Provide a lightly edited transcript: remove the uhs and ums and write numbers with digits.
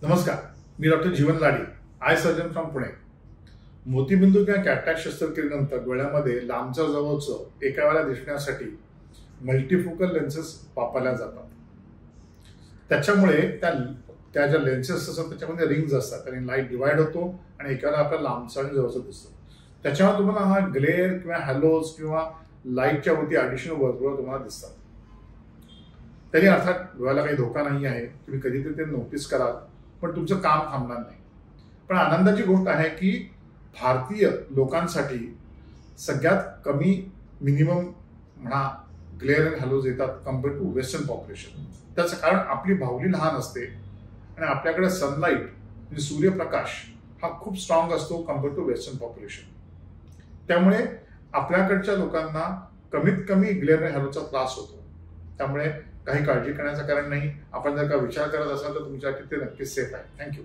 नमस्कार, मी doctor Jeevan Ladi, eye surgeon from Pune. मोतीबिंदू किंवा कॅटरॅक्ट शस्त्रक्रियेनंतर डोळ्यामध्ये लांबच्या जवळचं एका वेळेला दिसण्यासाठी मल्टीफोकल लेन्सेस वापरल्या जातात. त्याच्यामुळे त्या ज्या लेन्सेस असतात त्याच्यामध्ये रिंग्स असतात आणि लाईट डिवाइड होतो आणि एका वेळेला आपल्याला लांबचं आणि जवळचं दिसतं. त्याच्यामुळे तुम्हाला हा ग्लेअर किंवा हॅलोज किंवा लाईटच्या वरती ॲडिशनल वर्तुळ तुम्हाला दिसतात. तरी अर्थात डोळ्याला काही धोका नाही आहे, तुम्ही कधीतरी ते नोटीस कराल, पण तुमचं काम थांबणार नाही. पण आनंदाची गोष्ट आहे की भारतीय लोकांसाठी सगळ्यात कमी मिनिमम म्हणा ग्लेअर अँड हॅलोज येतात कम्पेअर टू वेस्टर्न पॉप्युलेशन. त्याचं कारण आपली बाहुली लहान असते आणि आपल्याकडे सनलाईट म्हणजे सूर्यप्रकाश हा खूप स्ट्रॉंग असतो कम्पेअर टू वेस्टर्न पॉप्युलेशन. त्यामुळे आपल्याकडच्या लोकांना कमीत कमी ग्लेअर अँड हॅलोचा त्रास होतो. त्यामुळे काही काळजी करण्याचं कारण नाही. आपण जर का विचार करत असाल तर तुमच्यासाठी ते नक्कीच सेफ आहे. थँक्यू.